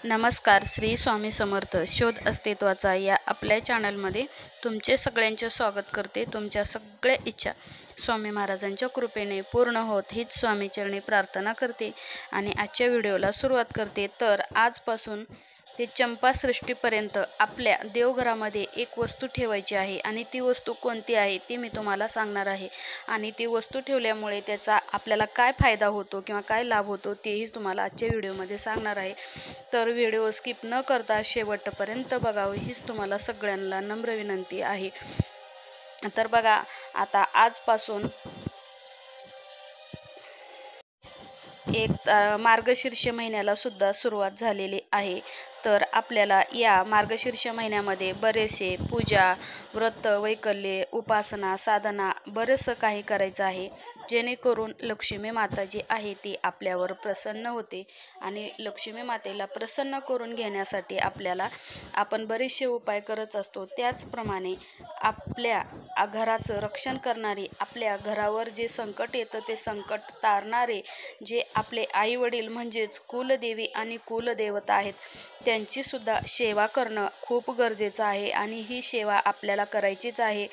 नमस्कार. श्री स्वामी समर्थ. शोध अस्तित्वाचा या आपल्या चॅनलमध्ये तुमचे सगळ्यांचे स्वागत करते. तुमच्या सगळ्या इच्छा स्वामी महाराजांच्या कृपेने पूर्ण होत हीच स्वामीचरणी प्रार्थना करते आणि आजच्या व्हिडिओला सुरुवात करते. तर आजपासून ते चंपासृष्टीपर्यंत आपल्या देवघरामध्ये एक वस्तू ठेवायची आहे आणि ती वस्तू कोणती आहे ती मी तुम्हाला सांगणार आहे. आणि ती वस्तू ठेवल्यामुळे त्याचा आपल्याला काय फायदा होतो किंवा काय लाभ होतो तेही तुम्हाला आजच्या व्हिडिओमध्ये सांगणार आहे. तर व्हिडिओ स्किप न करता शेवटपर्यंत बघावं हीच तुम्हाला सगळ्यांना नम्र विनंती आहे. तर बघा, आता आजपासून एक मार्गशीर्ष महिन्याला सुद्धा सुरुवात झालेली आहे. तर आपल्याला या मार्गशीर्ष महिन्यामध्ये बरेचसे पूजा, व्रत, वैकल्ये, उपासना, साधना बरेचसं काही करायचं आहे, जेणेकरून लक्ष्मी माता जी आहे ती आपल्यावर प्रसन्न होते. आणि लक्ष्मी मातेला प्रसन्न करून घेण्यासाठी आपण बरेचसे उपाय करत असतो. त्याचप्रमाणे आपल्या घराचं रक्षण करणारी, आपल्या घरावर जे संकट येतं ते संकट तारणारे जे आपले आईवडील म्हणजेच कुलदेवी आणि कुलदेवता आहेत, त्यांची सुद्धा सेवा करणं खूप गरजेचं आहे. आणि ही सेवा आपल्याला करायचीच आहे.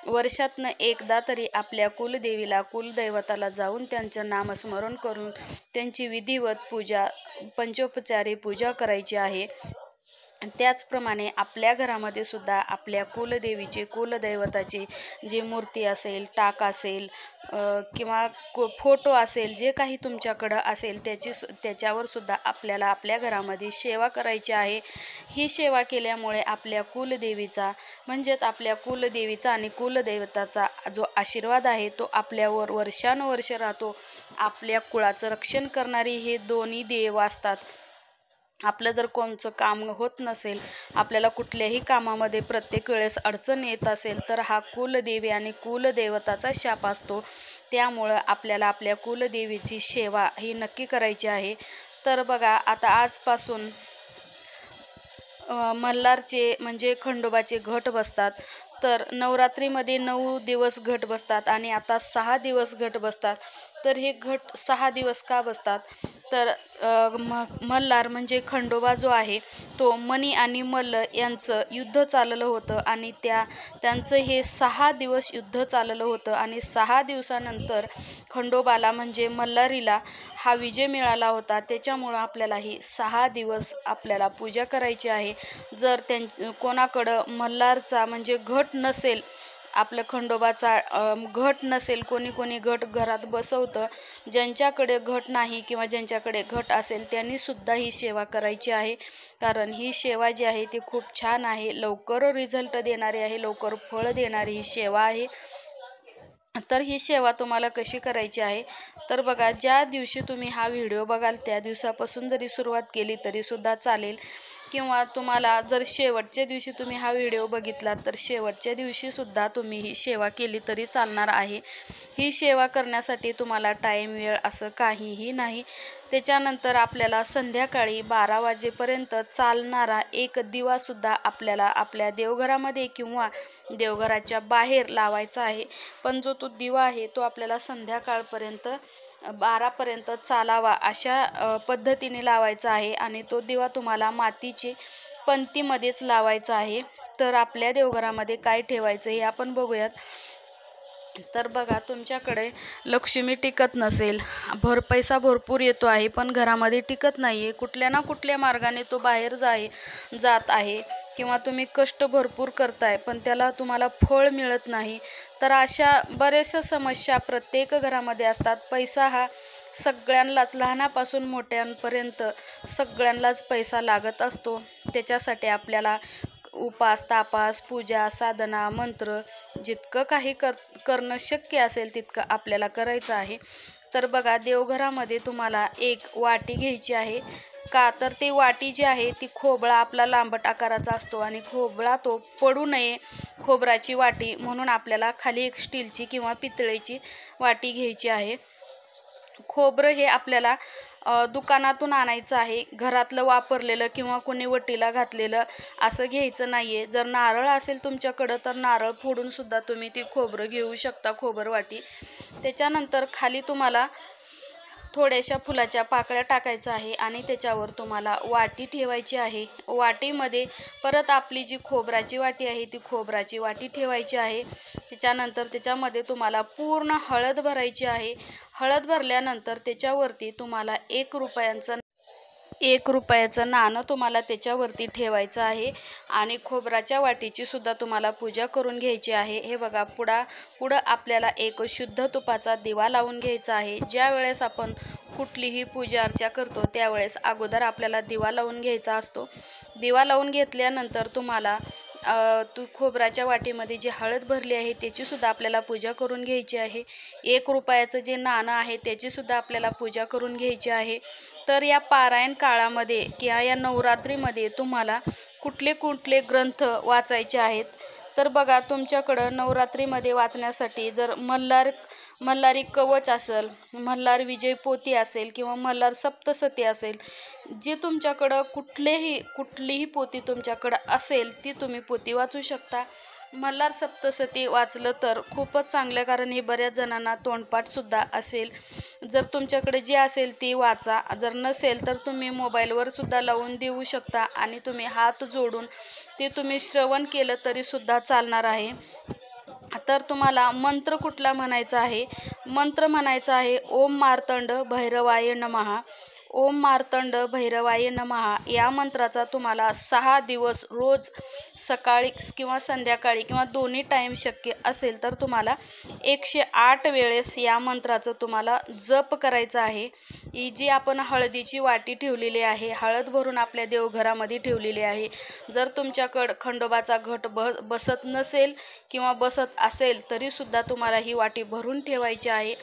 वर्षातनं एकदा तरी आपल्या कुलदेवीला, कुलदैवताला जाऊन त्यांचं नामस्मरण करून त्यांची विधिवत पूजा, पंचोपचारी पूजा करायची आहे. त्याचप्रमाणे आपल्या घरामध्ये सुद्धा आपल्या कुलदेवीचे, कुलदैवताची जी मूर्ती असेल, टाक असेल किंवा फोटो असेल, जे काही तुमच्याकडं असेल त्याच्यावर सुद्धा आपल्याला आपल्या घरामध्ये सेवा करायची आहे. ही सेवा केल्यामुळे आपल्या कुलदेवीचा आपल्या कुलदेवीचा आणि कुलदैवताचा जो आशीर्वाद आहे तो आपल्यावर वर्षानुवर्ष राहतो. आपल्या कुळाचं रक्षण करणारी हे दोन्ही देव असतात. आपलं जर कोणचं काम होत नसेल, आपल्याला कुठल्याही कामामध्ये प्रत्येक वेळेस अडचण येत असेल, तर हा कुलदेवी आणि कुलदेवताचा शाप असतो. त्यामुळं आपल्याला आपल्या कुलदेवीची सेवा ही नक्की करायची आहे. तर बघा, आता आजपासून मल्हारचे खंडोबाचे घट बसतात. तर नवरात्रीमध्ये 9 दिवस घट बसतात आणि आता 6 दिवस घट बसतात. तर हे घट 6 दिवस का बसतात? तर मल्हार खंडोबा जो आहे तो मणी आणि मल्ल यांचं युद्ध चाललं होतं आणि त्यांचं हे 6 दिवस युद्ध चाललं होतं. आणि 6 दिवसानंतर खंडोबाला मल्हारीला हा विजय मिळाला होता. त्याच्यामुळं आपल्याला ही 6 दिवस आपल्याला पूजा करायची आहे. जर कोणाकडं मल्हारचा घट नसेल, आपलं खंडोबाचा घट नसेल, कोणी घट घरात बसवतं, ज्यांच्याकडे घट नाही किंवा ज्यांच्याकडे घट असेल त्यांनी सुद्धा ही सेवा करायची आहे. कारण ही सेवा जी आहे ती खूप छान आहे, लवकर रिझल्ट देणारी आहे, लवकर फळ देणारी ही सेवा आहे. तर ही सेवा तुम्हाला कशी करायची आहे? तर बघा, ज्या दिवशी तुम्ही हा व्हिडिओ बघाल त्या दिवसापासून जरी सुरुवात केली तरी सुद्धा चालेल, किंवा तुम्हाला जर शेवटच्या दिवशी तुम्ही हा व्हिडिओ बघितला तर शेवटच्या दिवशी सुद्धा तुम्ही ही सेवा केली तरी चालणार आहे. ही सेवा करण्यासाठी तुम्हाला टाईम, वेळ असं काहीही नाही. त्याच्यानंतर आपल्याला संध्याकाळी 12 वाजेपर्यंत चालणारा एक दिवासुद्धा आपल्याला आपल्या देवघरामध्ये किंवा देवघराच्या बाहेर लावायचा आहे. पण जो तो दिवा आहे तो आपल्याला संध्याकाळपर्यंत 12पर्यंत चालावा अशा पद्धतीने लावायचा आहे. आणि तो दिवा तुम्हाला मातीची पंतीमध्येच लावायचा आहे. तर आपल्या देवघरामध्ये काय ठेवायचं हे आपण बघूयात. तर बघा, तुमच्याकडे लक्ष्मी टिकत नसेल, पैसा भरपूर येतो आहे पण घरामध्ये टिकत नाही आहे, कुठल्या ना कुठल्या मार्गाने तो बाहेर जात आहे, किंवा तुम्ही कष्ट भरपूर करताय पण त्याला तुम्हाला फळ मिळत नाही, तर अशा बऱ्याचशा समस्या प्रत्येक घरामध्ये असतात. पैसा हा सगळ्यांनाच, लहानापासून मोठ्यांपर्यंत सगळ्यांनाच पैसा लागत असतो. त्याच्यासाठी आपल्याला उपास, तापास, पूजा, साधना, मंत्र जितकं काही करणं शक्य असेल तितकं आपल्याला करायचं आहे. तर बघा, देवघरामध्ये तुम्हाला एक वाटी घ्यायची आहे. का तर ती वाटी जी आहे ती खोबळा आपला लांबट आकाराचा असतो आणि खोबळा तो पडू नये, खोबराची वाटी, म्हणून आपल्याला खाली एक स्टीलची किंवा पितळेची वाटी घ्यायची आहे. खोबरं हे आपल्याला दुकानातून आणायचं आहे. घरातलं वापरलेलं किंवा कोणी वटीला घातलेलं असं घ्यायचं नाही आहे. जर नारळ असेल तुमच्याकडं तर नारळ फोडून सुद्धा तुम्ही ती खोबरं घेऊ शकता, खोबरं वाटी. त्याच्यानंतर खाली तुम्हाला थोड्याशा फुलाच्या पाकळ्या टाकायचं आहे आणि त्याच्यावर तुम्हाला वाटी ठेवायची आहे। वाटीमध्ये परत आपली जी खोबऱ्याची वाटी आहे ती खोबऱ्याची वाटी ठेवायची आहे। त्याच्यानंतर त्याच्यामध्ये तुम्हाला पूर्ण हळद भरायची आहे। हळद भरल्यानंतर त्याच्यावरती तुम्हाला 1 रुपयाचं नाणं तुम्हाला त्याच्यावरती ठेवायचं आहे आणि खोबऱ्याच्या वाटीची सुद्धा तुम्हाला पूजा करून घ्यायची आहे। हे बघा पुढं आपल्याला एक शुद्ध तुपाचा दिवा लावून घ्यायचा आहे। ज्या वेळेस आपण कुठलीही पूजा अर्चा करतो त्यावेळेस अगोदर आपल्याला दिवा लावून घ्यायचा असतो। दिवा लावून घेतल्यानंतर तुम्हाला खोबऱ्याच्या वाटीमध्ये जी हळद भरली आहे त्याची सुद्धा आपल्याला पूजा करून घ्यायची आहे। 1 रुपयाचं जे नाणं आहे त्याची सुद्धा आपल्याला पूजा करून घ्यायची आहे। तर या पारायण काळामध्ये किंवा या नवरात्रीमध्ये तुम्हाला कुठले कुठले ग्रंथ वाचायचे आहेत तर बघा, तुमच्याकडं नवरात्रीमध्ये वाचण्यासाठी जर मल्हारी कवच असेल, मल्हार विजय पोथी असेल किंवा मल्हार सप्तशती असेल, जे तुमच्याकडं कुठलीही पोथी तुमच्याकडं असेल ती तुम्ही पोथी वाचू शकता। मल्हार सप्तशती वाचलं तर खूपच चांगलं, कारण हे बऱ्याच जणांना तोंडपाठसुद्धा असेल। जर तुमच्याकडे जी असेल ती वाचा, जर नसेल तर तुम्ही मोबाईलवर सुद्धा लावून देऊ शकता आणि तुम्ही हात जोडून ते तुम्ही श्रवण केलं तरीसुद्धा चालणार आहे। तर तुम्हाला मंत्र कुठला म्हणायचा आहे? मंत्र म्हणायचा आहे ओम मार्तंड भैरवाय नमः। ओम मार्तंड भैरवाय नमः या मंत्राचा तुम्हाला 6 दिवस रोज सकाळी किंवा संध्याकाळी किंवा दोन्ही टाईम शक्य असेल तर तुम्हाला 108 वेळेस या मंत्राचं तुम्हाला जप करायचा आहे। ही जी आपण हळदीची वाटी ठेवलेली आहे, हळद भरून आपल्या देवघरामध्ये ठेवलेली आहे, जर तुमच्याकडं खंडोबाचा घट बसत नसेल किंवा बसत असेल तरीसुद्धा तुम्हाला ही वाटी भरून ठेवायची आहे।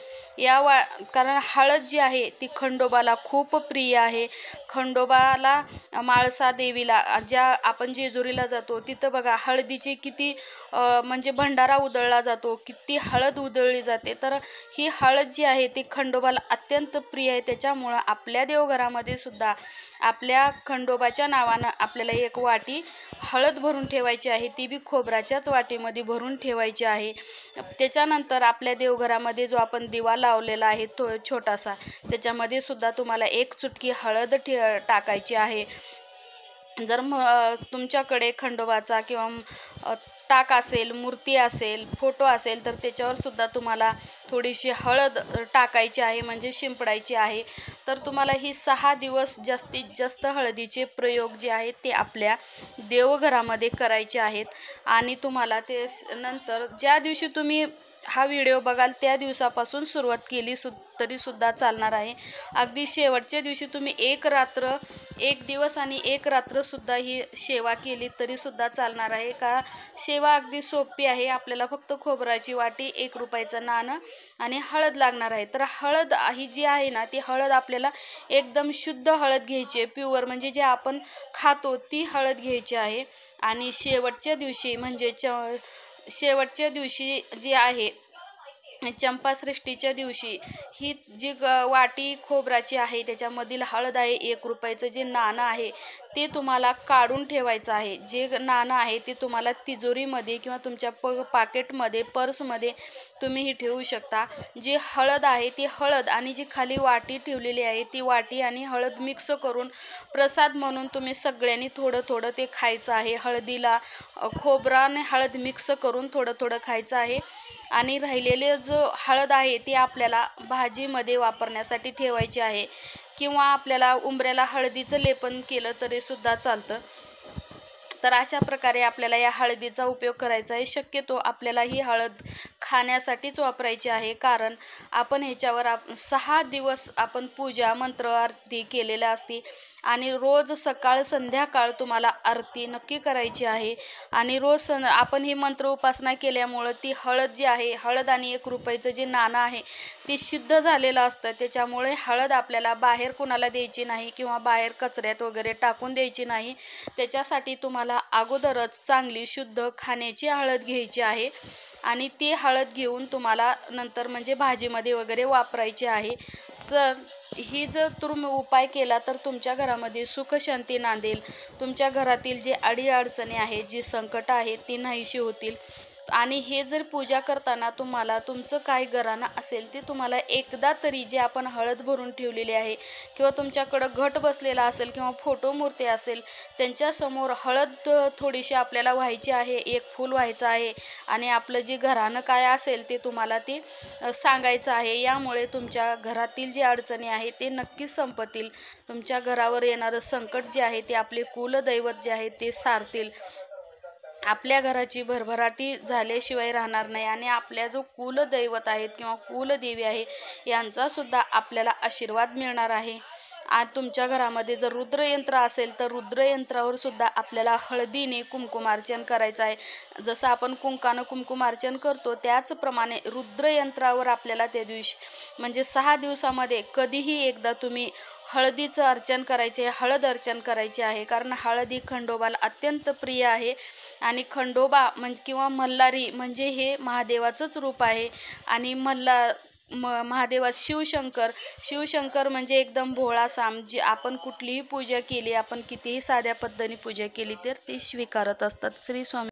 कारण हळद जी आहे ती खंडोबाला खूप प्रिय आहे। खंडोबाला, माळसा देवीला, ज्या आपण जेजुरीला जातो तिथं बघा हळदीची किती म्हणजे भंडारा उधळला जातो, किती हळद उधळली जाते। तर ही हळद जी आहे ती खंडोबाला अत्यंत प्रिय आहे। त्याच्यामुळं आपल्या देवघरामध्ये सुद्धा आपल्या खंडोबाच्या नावानं आपल्याला 1 वाटी हळद भरून ठेवायची आहे, ती बी खोबऱ्याच्याच वाटीमध्ये भरून ठेवायची आहे। त्याच्यानंतर आपल्या देवघरामध्ये जो आपण दिवा लावलेला आहे छोटासा, त्याच्यामध्ये सुद्धा तुम्हाला 1 चुटकी हळद टाकायची आहे। जर तुमच्याकडे खंडोबाचा किंवा टाक असेल, मूर्ती असेल, फोटो असेल तर त्याच्यावर सुद्धा तुम्हाला थोडीशी हळद टाकायची आहे, म्हणजे शिंपडायची आहे। तर तुम्हाला ही 6 दिवस जास्तीत जास्त हळदीचे प्रयोग जे आहेत ते आपल्या देवघरामध्ये करायचे आहेत। आणि तुम्हाला ते नंतर ज्या दिवशी तुम्ही हा व्हिडिओ बघाल त्या दिवसापासून सुरुवात केली तरीसुद्धा चालणार आहे। अगदी शेवटच्या दिवशी तुम्ही 1 दिवस आणि 1 रात्रसुद्धा ही सेवा केली तरीसुद्धा चालणार आहे। का सेवा अगदी सोपी आहे, आपल्याला फक्त खोबऱ्याची वाटी, 1 रुपयाचं नाणं आणि हळद लागणार आहे। तर हळद ही जी आहे ना ती हळद आपल्याला एकदम शुद्ध हळद घ्यायची आहे, प्युअर, म्हणजे जे आपण खातो ती हळद घ्यायची आहे। आणि शेवटच्या दिवशी जी आहे चंपाषष्ठीच्या दिवशी ही जी वाटी खोबऱ्याची आहे त्याच्यामधील हळद आहे, 1 रुपयाचं जे नाणं आहे ते तुम्हाला काढून ठेवायचं आहे। जे नाणं आहे ते तुम्हाला तिजोरीमध्ये किंवा तुमच्या पाकेटमध्ये, पर्समध्ये तुम्ही ही ठेवू शकता। जी हळद आहे ती हळद आणि जी खाली वाटी ठेवलेली आहे ती वाटी आणि हळद मिक्स करून प्रसाद म्हणून तुम्ही सगळ्यांनी थोडं थोडं ते खायचं आहे। हळदीला खोबरा आणि हळद मिक्स करून थोडं थोडं खायचं आहे। आणि राहिलेले जो हळद आहे ती आपल्याला भाजीमध्ये वापरण्यासाठी ठेवायची आहे, किंवा आपल्याला उंबऱ्याला हळदीचं लेपन केलं तरीसुद्धा चालतं। तर अशा प्रकारे आपल्याला या हळदीचा उपयोग करायचा आहे। शक्यतो आपल्याला ही हळद खाण्यासाठीच वापरायची आहे, कारण आपण ह्याच्यावर 6 दिवस आपण पूजा, मंत्र, आरती केलेल्या असते आणि रोज सकाळ संध्याकाळ तुम्हाला आरती नक्की करायची आहे। आणि रोज आपण ही मंत्र उपासना केल्यामुळं ती हळद जी आहे, हळद आणि 1 रुपयाचं जे नाणं आहे ते सिद्ध झालेलं असतं। त्याच्यामुळे हळद आपल्याला बाहेर कुणाला द्यायची नाही किंवा बाहेर कचऱ्यात वगैरे टाकून द्यायची नाही। त्याच्यासाठी तुम्हाला अगोदरच चांगली शुद्ध खाण्याची हळद घ्यायची आहे आणि ती हळद घेऊन तुम्हाला नंतर म्हणजे भाजीमध्ये वगैरे वापरायची आहे। तर ही जर तुम्ही उपाय केला तर तुमच्या घरामध्ये सुख शांती नांदेल। तुमच्या घरातील जे अडीअडचणी आहेत, जी संकट आहेत ती नाहीशी होतील। आणि हे जर पूजा करताना तुम्हाला तुमचं काय घराणं असेल ते तुम्हाला एकदा तरी जे आपण हळद भरून ठेवलेली आहे किंवा तुमच्याकडं घट बसलेला असेल किंवा फोटो मूर्ती असेल त्यांच्यासमोर हळद थोडीशी आपल्याला व्हायची आहे, एक फूल व्हायचं आहे आणि आपलं जे घराणं काय असेल ते तुम्हाला ते सांगायचं आहे. यामुळे तुमच्या घरातील जी अडचणी आहे ते नक्कीच संपतील. तुमच्या घरावर येणारं संकट जे आहे ते आपले कुलदैवत जे आहे ते सारतील. आपल्या घराची भरभराटी झाल्याशिवाय राहणार नाही आणि आपल्या जो कुलदैवत आहेत किंवा कुलदेवी आहे यांचासुद्धा आपल्याला आशीर्वाद मिळणार आहे. आणि तुमच्या घरामध्ये जर रुद्रयंत्र असेल तर रुद्रयंत्रावर सुद्धा आपल्याला हळदीने कुंकुमार्चन करायचं आहे. जसं आपण कुंकानं कुंकुमार्चन करतो त्याचप्रमाणे रुद्रयंत्रावर आपल्याला त्या दिवशी म्हणजे 6 दिवसामध्ये कधीही एकदा तुम्ही हळदीचं अर्चन करायचे, हळद अर्चन करायचे आहे. कारण हळद ही खंडोबाला अत्यंत प्रिय आहे आणि खंडोबा म्हणजे किंवा मल्हारी म्हणजे हे महादेवाचंच रूप आहे. आणि महादेवा शिवशंकर म्हणजे एकदम भोळा साम. जी आपण कुठलीही पूजा केली, आपण कितीही साध्या पद्धतीने पूजा केली तर ते स्वीकारत असतात. श्री स्वामी.